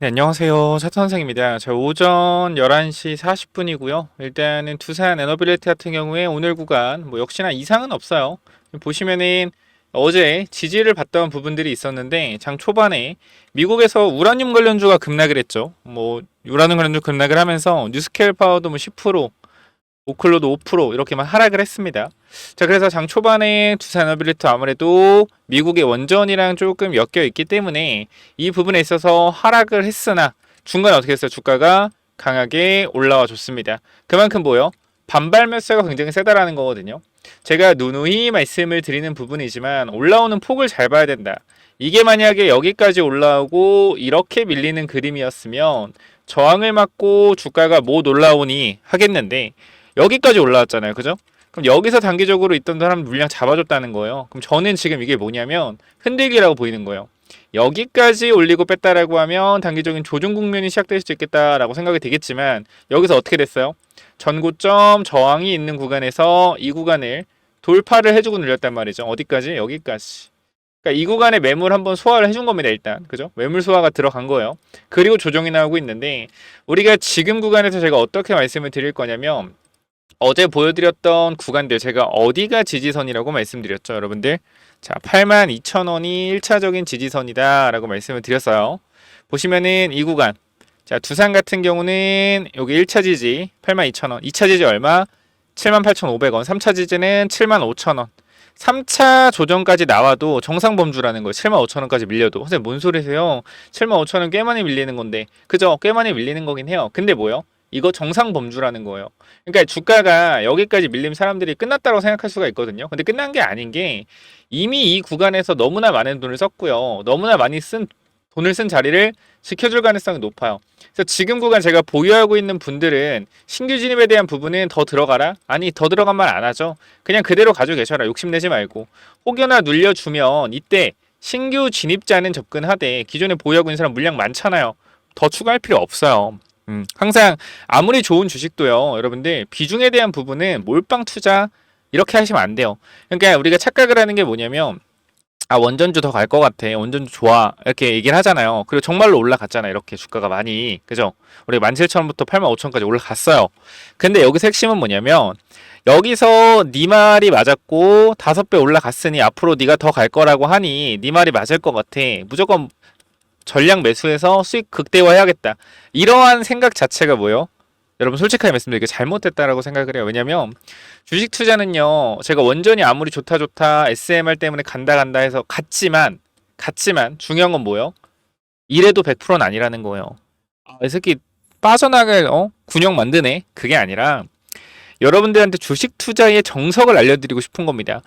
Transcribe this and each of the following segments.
네, 안녕하세요. 차트 선생입니다. 자, 오전 11시 40분이고요. 일단은 두산 에너빌리티 같은 경우에 오늘 구간 뭐 역시나 이상은 없어요. 보시면은 어제 지지를 받던 부분들이 있었는데 장 초반에 미국에서 우라늄 관련주가 급락을 했죠. 뭐 우라늄 관련주 급락을 하면서 뉴스케일 파워도 뭐 10%, 오클로도 5% 이렇게만 하락을 했습니다. 자, 그래서 장 초반에 두산 에너빌리티 아무래도 미국의 원전이랑 조금 엮여 있기 때문에 이 부분에 있어서 하락을 했으나 중간에 어떻게 했어요? 주가가 강하게 올라와 줬습니다. 그만큼 뭐요? 반발 매수가 굉장히 세다라는 거거든요. 제가 누누이 말씀을 드리는 부분이지만 올라오는 폭을 잘 봐야 된다. 이게 만약에 여기까지 올라오고 이렇게 밀리는 그림이었으면 저항을 맞고 주가가 못 올라오니 하겠는데 여기까지 올라왔잖아요. 그죠? 그럼 여기서 단기적으로 있던 사람 물량 잡아줬다는 거예요. 그럼 저는 지금 이게 뭐냐면 흔들기라고 보이는 거예요. 여기까지 올리고 뺐다라고 하면 단기적인 조정 국면이 시작될 수 있겠다라고 생각이 되겠지만 여기서 어떻게 됐어요? 전고점 저항이 있는 구간에서 이 구간을 돌파를 해주고 늘렸단 말이죠. 어디까지? 여기까지. 그러니까 이 구간에 매물 한번 소화를 해준 겁니다. 일단 그죠? 매물 소화가 들어간 거예요. 그리고 조정이 나오고 있는데 우리가 지금 구간에서 제가 어떻게 말씀을 드릴 거냐면 어제 보여드렸던 구간들 제가 어디가 지지선이라고 말씀드렸죠, 여러분들? 자, 82,000원이 1차적인 지지선이다 라고 말씀을 드렸어요. 보시면은 이 구간, 자, 두산 같은 경우는 여기 1차 지지 82,000원, 2차 지지 얼마? 78,500원, 3차 지지는 75,000원. 3차 조정까지 나와도 정상 범주라는 거예요. 75,000원까지 밀려도. 선생님 뭔 소리세요? 75,000원 꽤 많이 밀리는 건데. 그죠? 꽤 많이 밀리는 거긴 해요. 근데 뭐요? 이거 정상 범주라는 거예요. 그러니까 주가가 여기까지 밀린 사람들이 끝났다고 생각할 수가 있거든요. 근데 끝난 게 아닌 게 이미 이 구간에서 너무나 많은 돈을 썼고요. 너무나 많이 쓴 돈을 쓴 자리를 지켜줄 가능성이 높아요. 그래서 지금 구간 제가 보유하고 있는 분들은 신규 진입에 대한 부분은 더 들어가라? 아니, 더 들어간 말 안 하죠. 그냥 그대로 가지고 계셔라. 욕심내지 말고. 혹여나 눌려주면 이때 신규 진입자는 접근하되 기존에 보유하고 있는 사람 물량 많잖아요. 더 추가할 필요 없어요. 항상 아무리 좋은 주식도요, 여러분들 비중에 대한 부분은 몰빵 투자 이렇게 하시면 안 돼요. 그러니까 우리가 착각을 하는 게 뭐냐면 아, 원전주 더 갈 것 같아. 원전주 좋아. 이렇게 얘기를 하잖아요. 그리고 정말로 올라갔잖아요. 이렇게 주가가 많이. 그죠? 우리 17,000원부터 85,000원까지 올라갔어요. 근데 여기서 핵심은 뭐냐면 여기서 네 말이 맞았고 5배 올라갔으니 앞으로 네가 더 갈 거라고 하니 네 말이 맞을 것 같아. 무조건 전량 매수해서 수익 극대화해야겠다. 이러한 생각 자체가 뭐예요? 여러분 솔직하게 말씀드리게 잘못됐다라고 생각을 해요. 왜냐면 주식 투자는요. 제가 원전이 아무리 좋다 SMR 때문에 간다 해서 갔지만 중요한 건 뭐예요? 이래도 100%는 아니라는 거예요. 아, 이 새끼 빠져나갈 군용 만드네. 그게 아니라 여러분들한테 주식 투자의 정석을 알려드리고 싶은 겁니다.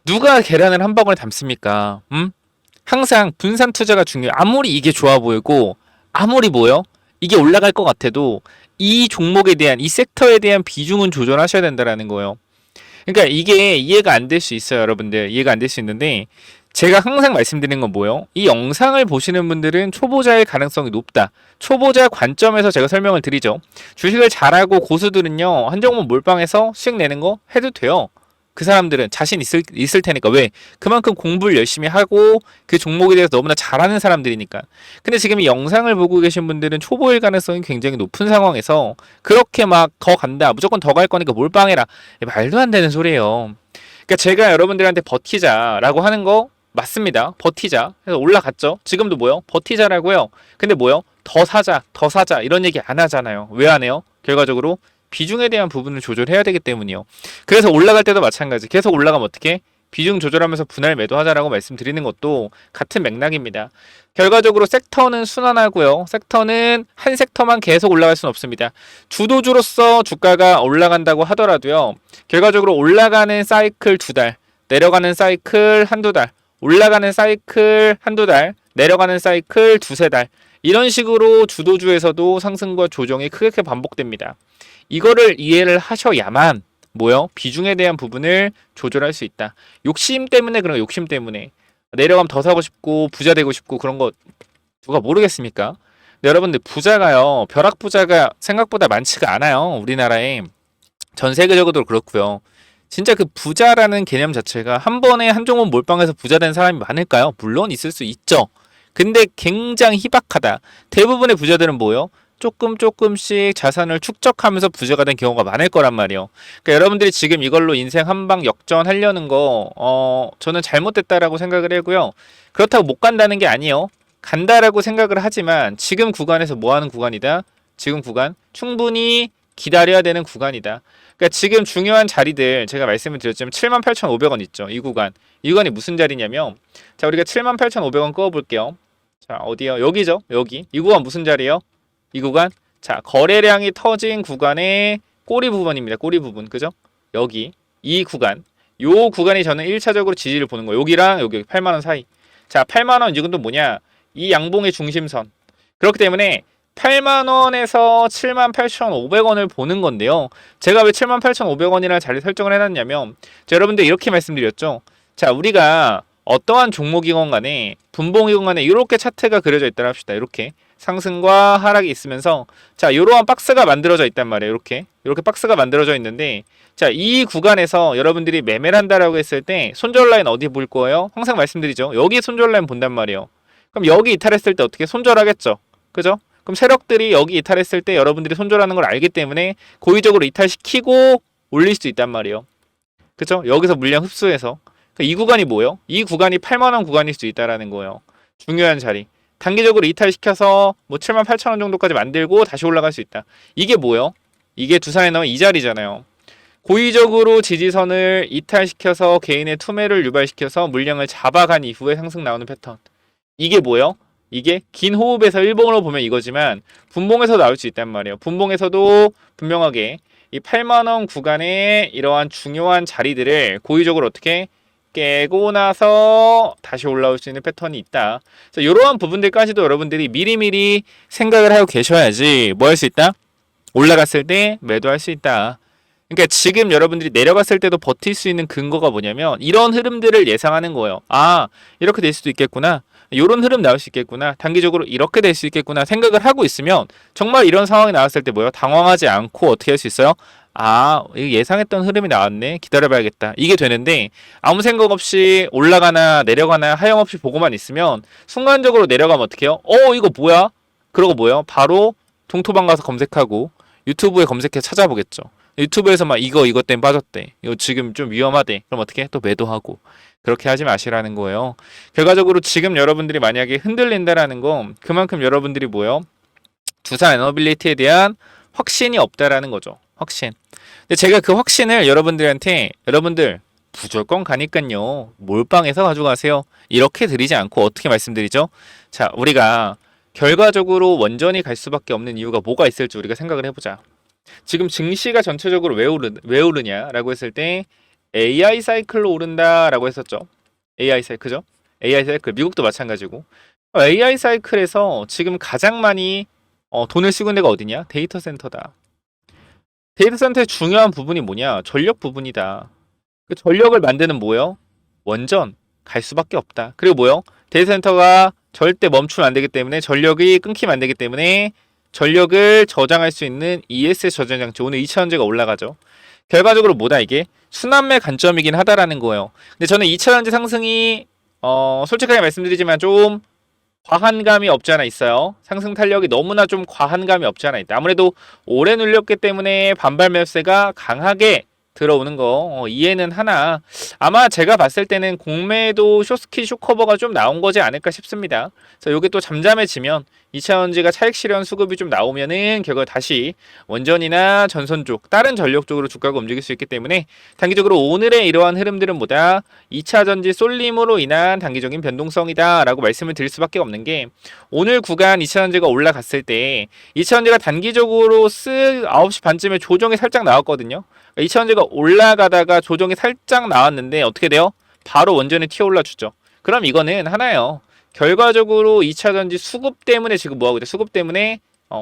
누가 계란을 한 방울 담습니까? 항상 분산 투자가 중요해요. 아무리 이게 좋아 보이고 아무리 뭐요? 이게 올라갈 것 같아도 이 종목에 대한 이 섹터에 대한 비중은 조절하셔야 된다라는 거예요. 그러니까 이게 이해가 안 될 수 있어요, 여러분들. 이해가 안 될 수 있는데 제가 항상 말씀드리는 건 뭐예요? 이 영상을 보시는 분들은 초보자일 가능성이 높다. 초보자 관점에서 제가 설명을 드리죠. 주식을 잘하고 고수들은요, 한 종목 몰빵해서 수익 내는 거 해도 돼요. 그 사람들은 자신 있을 테니까. 왜? 그만큼 공부를 열심히 하고 그 종목에 대해서 너무나 잘하는 사람들이니까. 근데 지금 이 영상을 보고 계신 분들은 초보일 가능성이 굉장히 높은 상황에서 그렇게 막 더 간다, 무조건 더 갈 거니까 몰빵해라, 말도 안 되는 소리예요. 그러니까 제가 여러분들한테 버티자라고 하는 거 맞습니다. 버티자. 그래서 올라갔죠. 지금도 뭐요? 버티자라고요. 근데 뭐요? 더 사자 이런 얘기 안 하잖아요. 왜 안 해요? 결과적으로 비중에 대한 부분을 조절해야 되기 때문이요. 그래서 올라갈 때도 마찬가지. 계속 올라가면 어떻게? 비중 조절하면서 분할 매도하자라고 말씀드리는 것도 같은 맥락입니다. 결과적으로 섹터는 순환하고요. 섹터는 한 섹터만 계속 올라갈 수는 없습니다. 주도주로서 주가가 올라간다고 하더라도요. 결과적으로 올라가는 사이클 2달, 내려가는 사이클 한두 달, 올라가는 사이클 한두 달, 내려가는 사이클 두세 달, 이런 식으로 주도주에서도 상승과 조정이 크게 반복됩니다. 이거를 이해를 하셔야만 뭐요? 비중에 대한 부분을 조절할 수 있다. 욕심 때문에 그런 거, 욕심 때문에 내려가면 더 사고 싶고 부자 되고 싶고 그런 거 누가 모르겠습니까? 근데 여러분들 부자가요, 벼락 부자가 생각보다 많지가 않아요. 우리나라에 전 세계적으로도 그렇고요. 진짜 그 부자라는 개념 자체가 한 번에 한 종목 몰빵해서 부자 된 사람이 많을까요? 물론 있을 수 있죠. 근데 굉장히 희박하다. 대부분의 부자들은 뭐예요? 조금씩 자산을 축적하면서 부자가 된 경우가 많을 거란 말이에요. 그러니까 여러분들이 지금 이걸로 인생 한방 역전하려는 거, 저는 잘못됐다라고 생각을 하고요. 그렇다고 못 간다는 게 아니에요. 간다라고 생각을 하지만 지금 구간에서 뭐 하는 구간이다? 지금 구간 충분히 기다려야 되는 구간이다. 그러니까 지금 중요한 자리들 제가 말씀을 드렸지만 78,500원 있죠. 이 구간. 이 구간이 무슨 자리냐면 자, 우리가 78,500원 꺼 볼게요. 자, 어디요? 여기죠. 여기. 이 구간 무슨 자리예요? 이 구간. 자, 거래량이 터진 구간의 꼬리 부분입니다. 꼬리 부분. 그죠? 여기. 이 구간. 요 구간이 저는 1차적으로 지지를 보는 거예요. 여기랑 여기 8만 원 사이. 자, 8만 원 이건 또 뭐냐? 이 양봉의 중심선. 그렇기 때문에 8만 원에서 78,500원을 보는 건데요. 제가 왜 78,500원이라는 자리 설정을 해놨냐면 자, 여러분들 이렇게 말씀드렸죠. 자, 우리가 어떠한 종목이건 간에 분봉이건 간에 이렇게 차트가 그려져 있다 합시다. 이렇게 상승과 하락이 있으면서 자, 이러한 박스가 만들어져 있단 말이에요. 이렇게 박스가 만들어져 있는데 자, 이 구간에서 여러분들이 매매를 한다라고 했을 때 손절 라인 어디 볼 거예요? 항상 말씀드리죠. 여기 손절 라인 본단 말이에요. 그럼 여기 이탈했을 때 어떻게 손절하겠죠? 그죠? 그럼 세력들이 여기 이탈했을 때 여러분들이 손절하는 걸 알기 때문에 고의적으로 이탈시키고 올릴 수도 있단 말이에요. 그죠? 여기서 물량 흡수해서 이 구간이 뭐예요? 이 구간이 8만 원 구간일 수 있다라는 거예요. 중요한 자리. 단기적으로 이탈시켜서 뭐 78,000원 정도까지 만들고 다시 올라갈 수 있다. 이게 뭐예요? 이게 두산에 넣은 이 자리잖아요. 고의적으로 지지선을 이탈시켜서 개인의 투매를 유발시켜서 물량을 잡아간 이후에 상승 나오는 패턴. 이게 뭐예요? 이게 긴 호흡에서 일봉으로 보면 이거지만 분봉에서 나올 수 있단 말이에요. 분봉에서도 분명하게 이 8만 원 구간의 이러한 중요한 자리들을 고의적으로 어떻게 깨고 나서 다시 올라올 수 있는 패턴이 있다. 그래서 이러한 부분들까지도 여러분들이 미리미리 생각을 하고 계셔야지 뭐 할 수 있다? 올라갔을 때 매도할 수 있다. 그러니까 지금 여러분들이 내려갔을 때도 버틸 수 있는 근거가 뭐냐면 이런 흐름들을 예상하는 거예요. 아, 이렇게 될 수도 있겠구나. 이런 흐름 나올 수 있겠구나. 단기적으로 이렇게 될 수 있겠구나 생각을 하고 있으면 정말 이런 상황이 나왔을 때 뭐예요? 당황하지 않고 어떻게 할 수 있어요? 아, 예상했던 흐름이 나왔네. 기다려봐야겠다. 이게 되는데 아무 생각 없이 올라가나 내려가나 하염없이 보고만 있으면 순간적으로 내려가면 어떻게 해요? 이거 뭐야? 그러고 뭐예요? 바로 동토방 가서 검색하고 유튜브에 검색해서 찾아보겠죠. 유튜브에서 막 이거 때문에 빠졌대. 이거 지금 좀 위험하대. 그럼 어떻게 해? 또 매도하고. 그렇게 하지 마시라는 거예요. 결과적으로 지금 여러분들이 만약에 흔들린다라는 건 그만큼 여러분들이 뭐예요? 두산 에너빌리티에 대한 확신이 없다라는 거죠. 확신. 근데 제가 그 확신을 여러분들한테 여러분들 무조건 가니깐요. 몰빵해서 가져가세요. 이렇게 드리지 않고 어떻게 말씀드리죠? 자, 우리가 결과적으로 원전이 갈 수밖에 없는 이유가 뭐가 있을지 우리가 생각을 해보자. 지금 증시가 전체적으로 왜 오르냐라고 했을 때 AI 사이클로 오른다라고 했었죠. AI 사이클죠. AI 사이클 미국도 마찬가지고 AI 사이클에서 지금 가장 많이 돈을 쓰고 있는 데가 어디냐? 데이터 센터다. 데이터 센터의 중요한 부분이 뭐냐? 전력 부분이다. 그 전력을 만드는 뭐예요? 원전 갈 수밖에 없다. 그리고 뭐예요? 데이터 센터가 절대 멈추면 안 되기 때문에 전력이 끊기면 안 되기 때문에 전력을 저장할 수 있는 ESS 저장 장치 오늘 2차전지가 올라가죠. 결과적으로 뭐다 이게? 순환매 관점이긴 하다라는 거예요. 근데 저는 2차전지 상승이 솔직하게 말씀드리지만 좀 과한 감이 없지 않아 있어요. 상승 탄력이 너무나 좀 과한 감이 없지 않아 있다. 아무래도 오래 눌렸기 때문에 반발 매수세가 강하게 들어오는 거 이해는 하나 아마 제가 봤을 때는 공매도 쇼스키 쇼커버가 좀 나온 거지 않을까 싶습니다. 그래서 이게 또 잠잠해지면 2차전지가 차익 실현 수급이 좀 나오면은 결국 다시 원전이나 전선 쪽 다른 전력 쪽으로 주가가 움직일 수 있기 때문에 단기적으로 오늘의 이러한 흐름들은 뭐다 2차전지 쏠림으로 인한 단기적인 변동성이다 라고 말씀을 드릴 수밖에 없는 게 오늘 구간 2차전지가 올라갔을 때 2차전지가 단기적으로 9시 반쯤에 조정이 살짝 나왔거든요. 2차전지가 올라가다가 조정이 살짝 나왔는데 어떻게 돼요? 바로 원전에 튀어올라 주죠. 그럼 이거는 하나예요. 결과적으로 2차전지 수급 때문에 지금 뭐하고 있다? 수급 때문에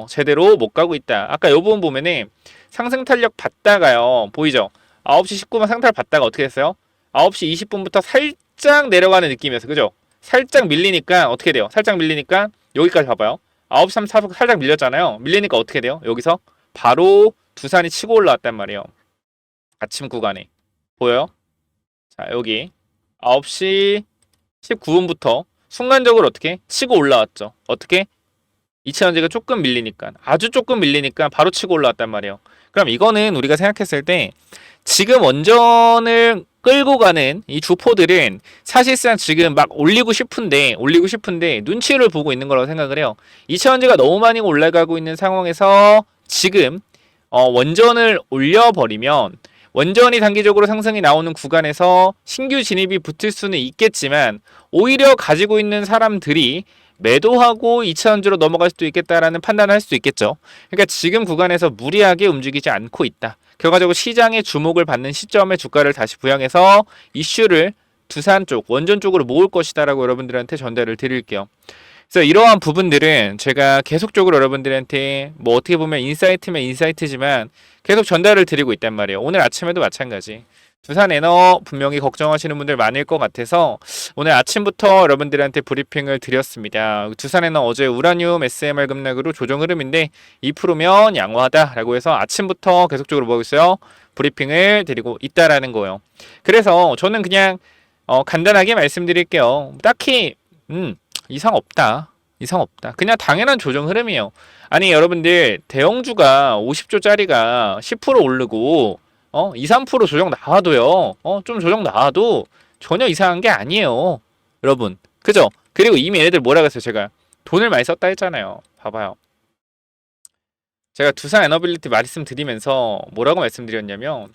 제대로 못 가고 있다. 아까 이 부분 보면은 상승 탄력 받다가요. 보이죠? 9시 19분 상탈 받다가 어떻게 됐어요? 9시 20분부터 살짝 내려가는 느낌이었어. 그죠? 살짝 밀리니까 어떻게 돼요? 살짝 밀리니까 여기까지 봐봐요. 9시 34분 살짝 밀렸잖아요. 밀리니까 어떻게 돼요? 여기서 바로 두산이 치고 올라왔단 말이에요. 아침 구간에. 보여요? 자, 여기 9시 19분부터 순간적으로 어떻게 치고 올라왔죠. 어떻게? 이차전지가 조금 밀리니까, 아주 조금 밀리니까 바로 치고 올라왔단 말이에요. 그럼 이거는 우리가 생각했을 때 지금 원전을 끌고 가는 이 주포들은 사실상 지금 막 올리고 싶은데 눈치를 보고 있는 거라고 생각을 해요. 이차전지가 너무 많이 올라가고 있는 상황에서 지금 원전을 올려버리면 원전이 단기적으로 상승이 나오는 구간에서 신규 진입이 붙을 수는 있겠지만 오히려 가지고 있는 사람들이 매도하고 2차전지로 넘어갈 수도 있겠다라는 판단을 할 수도 있겠죠. 그러니까 지금 구간에서 무리하게 움직이지 않고 있다. 결과적으로 시장의 주목을 받는 시점에 주가를 다시 부양해서 이슈를 두산 쪽, 원전 쪽으로 모을 것이다라고 여러분들한테 전달을 드릴게요. 그래서 이러한 부분들은 제가 계속적으로 여러분들한테 뭐 어떻게 보면 인사이트면 인사이트지만 계속 전달을 드리고 있단 말이에요. 오늘 아침에도 마찬가지. 두산에너 분명히 걱정하시는 분들 많을 것 같아서 오늘 아침부터 여러분들한테 브리핑을 드렸습니다. 두산에너 어제 우라늄 SMR 급락으로 조정 흐름인데 2%면 양호하다라고 해서 아침부터 계속적으로 뭐 있어요? 브리핑을 드리고 있다라는 거예요. 그래서 저는 그냥 간단하게 말씀드릴게요. 딱히 이상 없다. 이상 없다. 그냥 당연한 조정 흐름이에요. 아니 여러분들 대형주가 50조짜리가 10% 오르고 2, 3% 조정 나와도요. 좀 조정 나와도 전혀 이상한 게 아니에요. 여러분. 그죠? 그리고 이미 얘네들 뭐라 그랬어요. 제가 돈을 많이 썼다 했잖아요. 봐봐요. 제가 두산 에너빌리티 말씀드리면서 뭐라고 말씀드렸냐면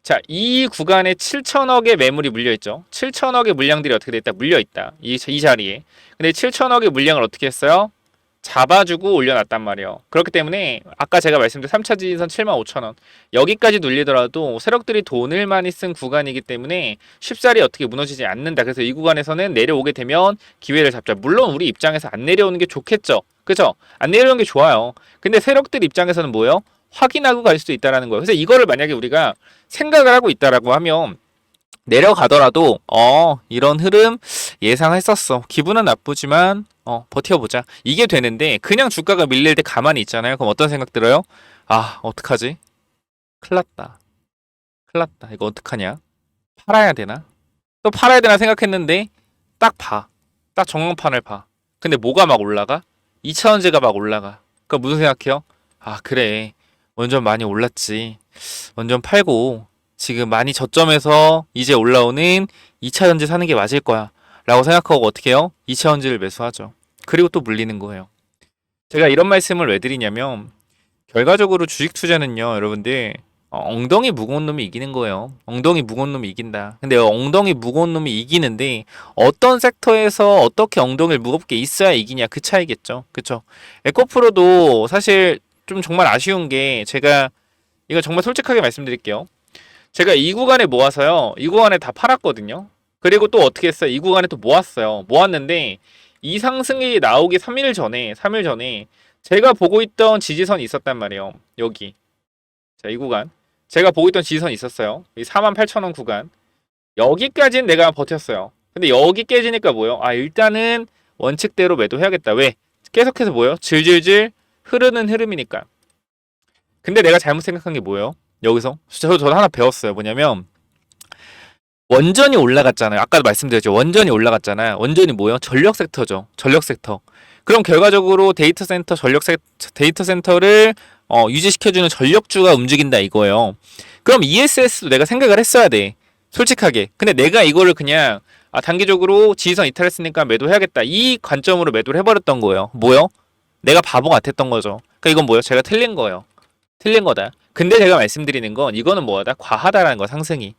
자, 이 구간에 7천억의 매물이 물려있죠. 7천억의 물량들이 어떻게 됐다? 물려있다. 이 자리에. 근데 7천억의 물량을 어떻게 했어요? 잡아주고 올려놨단 말이에요. 그렇기 때문에 아까 제가 말씀드린 3차 지지선 75,000원 여기까지 눌리더라도 세력들이 돈을 많이 쓴 구간이기 때문에 쉽사리 어떻게 무너지지 않는다. 그래서 이 구간에서는 내려오게 되면 기회를 잡자. 물론 우리 입장에서 안 내려오는 게 좋겠죠. 그죠? 안 내려오는 게 좋아요. 근데 세력들 입장에서는 뭐예요? 확인하고 갈 수도 있다라는 거예요. 그래서 이거를 만약에 우리가 생각을 하고 있다라고 하면 내려가더라도 이런 흐름 예상했었어. 기분은 나쁘지만 버텨보자. 이게 되는데 그냥 주가가 밀릴 때 가만히 있잖아요. 그럼 어떤 생각 들어요? 아, 어떡하지? 큰일 났다. 큰일 났다. 이거 어떡하냐? 팔아야 되나? 또 팔아야 되나 생각했는데 딱 봐. 딱 전광판을 봐. 근데 뭐가 막 올라가? 2차전지가 막 올라가. 그러니까 무슨 생각해요? 아, 그래. 원전 많이 올랐지. 원전 팔고 지금 많이 저점에서 이제 올라오는 2차전지 사는 게 맞을 거야 라고 생각하고 어떻게 해요? 2차전지를 매수하죠. 그리고 또 물리는 거예요. 제가 이런 말씀을 왜 드리냐면 결과적으로 주식 투자는요 여러분들 엉덩이 무거운 놈이 이기는 거예요. 엉덩이 무거운 놈이 이긴다. 근데 엉덩이 무거운 놈이 이기는데 어떤 섹터에서 어떻게 엉덩이를 무겁게 있어야 이기냐 그 차이겠죠. 그쵸? 에코프로도 사실 좀 정말 아쉬운 게 제가 이거 정말 솔직하게 말씀드릴게요. 제가 이 구간에 모아서요. 이 구간에 다 팔았거든요. 그리고 또 어떻게 했어요? 이 구간에 또 모았어요. 모았는데 이 상승이 나오기 3일 전에 제가 보고 있던 지지선이 있었단 말이에요. 여기. 자, 이 구간. 제가 보고 있던 지지선이 있었어요. 이 48,000원 구간. 여기까지는 내가 버텼어요. 근데 여기 깨지니까 뭐예요? 아, 일단은 원칙대로 매도해야겠다. 왜? 계속해서 뭐예요? 질질질 흐르는 흐름이니까. 근데 내가 잘못 생각한 게 뭐예요? 여기서 저도 하나 배웠어요. 뭐냐면 원전이 올라갔잖아요. 아까도 말씀드렸죠. 원전이 올라갔잖아요. 원전이 뭐예요? 전력 섹터죠. 전력 섹터. 그럼 결과적으로 데이터 센터를 유지시켜주는 전력주가 움직인다 이거예요. 그럼 ESS도 내가 생각을 했어야 돼. 솔직하게. 근데 내가 이거를 그냥 단기적으로 지지선 이탈했으니까 매도해야겠다. 이 관점으로 매도를 해버렸던 거예요. 뭐요? 내가 바보 같았던 거죠. 그러니까 이건 뭐예요? 제가 틀린 거예요. 틀린 거다. 근데 제가 말씀드리는 건 이거는 뭐하다? 과하다라는 거 상승이.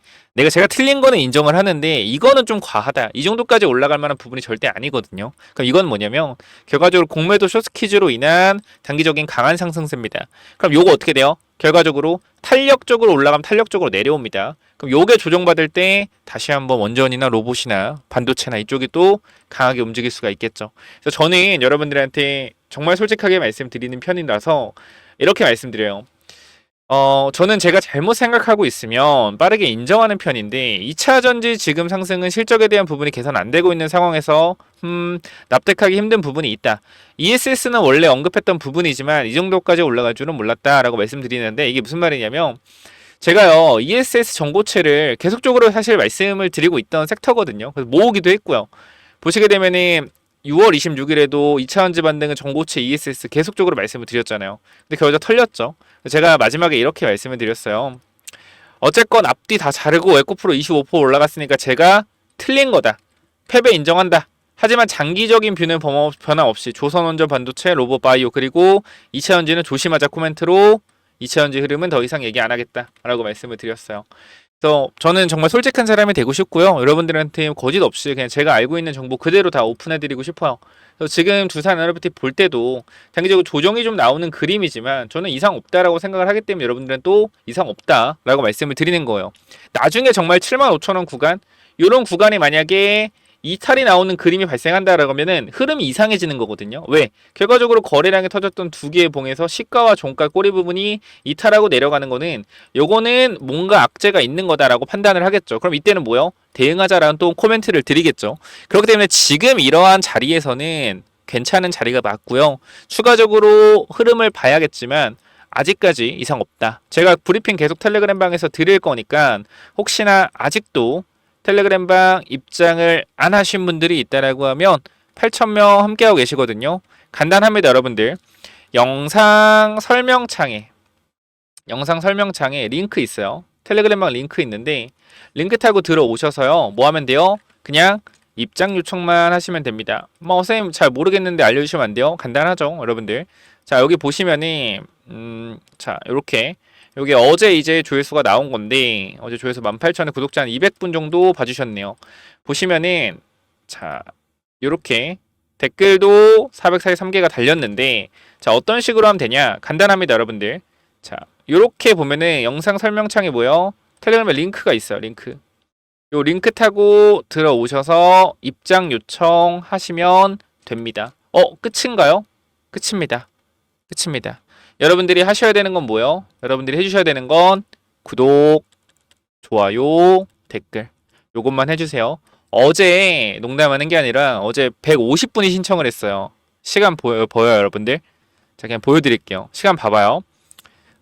제가 틀린 거는 인정을 하는데 이거는 좀 과하다. 이 정도까지 올라갈 만한 부분이 절대 아니거든요. 그럼 이건 뭐냐면 결과적으로 공매도 숏스퀴즈로 인한 단기적인 강한 상승세입니다. 그럼 요거 어떻게 돼요? 결과적으로 탄력적으로 올라가면 탄력적으로 내려옵니다. 그럼 요게 조정받을 때 다시 한번 원전이나 로봇이나 반도체나 이쪽이 또 강하게 움직일 수가 있겠죠. 그래서 저는 여러분들한테 정말 솔직하게 말씀드리는 편이라서 이렇게 말씀드려요. 저는 제가 잘못 생각하고 있으면 빠르게 인정하는 편인데 2차 전지 지금 상승은 실적에 대한 부분이 개선 안 되고 있는 상황에서 납득하기 힘든 부분이 있다. ESS는 원래 언급했던 부분이지만 이 정도까지 올라갈 줄은 몰랐다라고 말씀드리는데 이게 무슨 말이냐면 제가요 ESS 전고체를 계속적으로 사실 말씀을 드리고 있던 섹터거든요. 그래서 모으기도 했고요. 보시게 되면은 6월 26일에도 2차원지 반등은 전고체 ESS 계속적으로 말씀을 드렸잖아요. 근데 그 여자 털렸죠. 제가 마지막에 이렇게 말씀을 드렸어요. 어쨌건 앞뒤 다 자르고 에코프로 25% 올라갔으니까 제가 틀린 거다. 패배 인정한다. 하지만 장기적인 뷰는 변함없이 조선원전 반도체, 로봇바이오 그리고 2차전지는 조심하자 코멘트로 2차전지 흐름은 더 이상 얘기 안 하겠다 라고 말씀을 드렸어요. 그래서 저는 정말 솔직한 사람이 되고 싶고요. 여러분들한테 거짓 없이 그냥 제가 알고 있는 정보 그대로 다 오픈해드리고 싶어요. 그래서 지금 두산 에너비티 볼 때도 단기적으로 조정이 좀 나오는 그림이지만 저는 이상 없다라고 생각을 하기 때문에 여러분들은 또 이상 없다라고 말씀을 드리는 거예요. 나중에 정말 75,000원 구간 이런 구간이 만약에 이탈이 나오는 그림이 발생한다라고 하면은 흐름이 이상해지는 거거든요. 왜? 결과적으로 거래량이 터졌던 두 개의 봉에서 시가와 종가 꼬리 부분이 이탈하고 내려가는 거는 요거는 뭔가 악재가 있는 거다라고 판단을 하겠죠. 그럼 이때는 뭐요? 대응하자라는 또 코멘트를 드리겠죠. 그렇기 때문에 지금 이러한 자리에서는 괜찮은 자리가 맞고요. 추가적으로 흐름을 봐야겠지만 아직까지 이상 없다. 제가 브리핑 계속 텔레그램방에서 드릴 거니까 혹시나 아직도 텔레그램방 입장을 안 하신 분들이 있다라고 하면 8,000명 함께하고 계시거든요. 간단합니다, 여러분들. 영상 설명창에 링크 있어요. 텔레그램방 링크 있는데 링크 타고 들어오셔서요. 뭐 하면 돼요? 그냥 입장 요청만 하시면 됩니다. 뭐 선생님 잘 모르겠는데 알려주시면 안 돼요? 간단하죠, 여러분들. 자, 여기 보시면은 자, 요렇게 여기 어제 이제 조회수가 나온 건데 어제 조회수 18,000에 구독자 한 200분 정도 봐주셨네요. 보시면은 자 요렇게 댓글도 443개가 달렸는데 자 어떤 식으로 하면 되냐 간단합니다 여러분들. 자 요렇게 보면은 영상 설명창에 뭐요? 텔레그램에 링크가 있어요. 링크 요 링크 타고 들어오셔서 입장 요청하시면 됩니다. 끝인가요? 끝입니다. 끝입니다. 여러분들이 하셔야 되는 건 뭐예요? 여러분들이 해주셔야 되는 건 구독, 좋아요, 댓글 요것만 해주세요. 어제 농담하는 게 아니라 어제 150분이 신청을 했어요. 시간 보여요 여러분들? 자 그냥 보여드릴게요. 시간 봐봐요.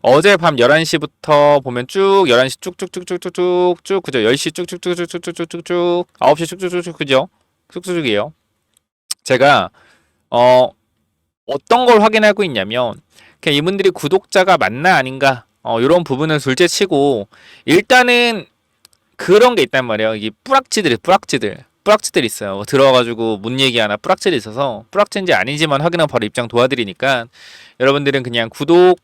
어제 밤 11시부터 보면 쭉 11시 쭉쭉쭉쭉쭉쭉 그죠? 10시 쭉쭉쭉쭉쭉쭉쭉 9시 쭉쭉쭉쭉 그죠? 쭉쭉쭉이에요. 제가 어떤 걸 확인하고 있냐면 그냥 이분들이 구독자가 맞나 아닌가 이런 부분은 둘째 치고 일단은 그런 게 있단 말이에요. 이게 뿌락지들 있어요. 들어와가지고 문 얘기하나 뿌락지들이 있어서 뿌락지인지 아닌지만 확인하고 바로 입장 도와드리니까 여러분들은 그냥 구독,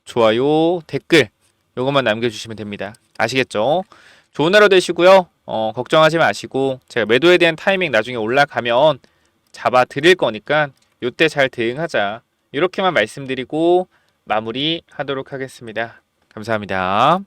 좋아요, 댓글 요것만 남겨주시면 됩니다. 아시겠죠? 좋은 하루 되시고요. 걱정하지 마시고 제가 매도에 대한 타이밍 나중에 올라가면 잡아 드릴 거니까 요때 잘 대응하자. 이렇게만 말씀드리고 마무리하도록 하겠습니다. 감사합니다.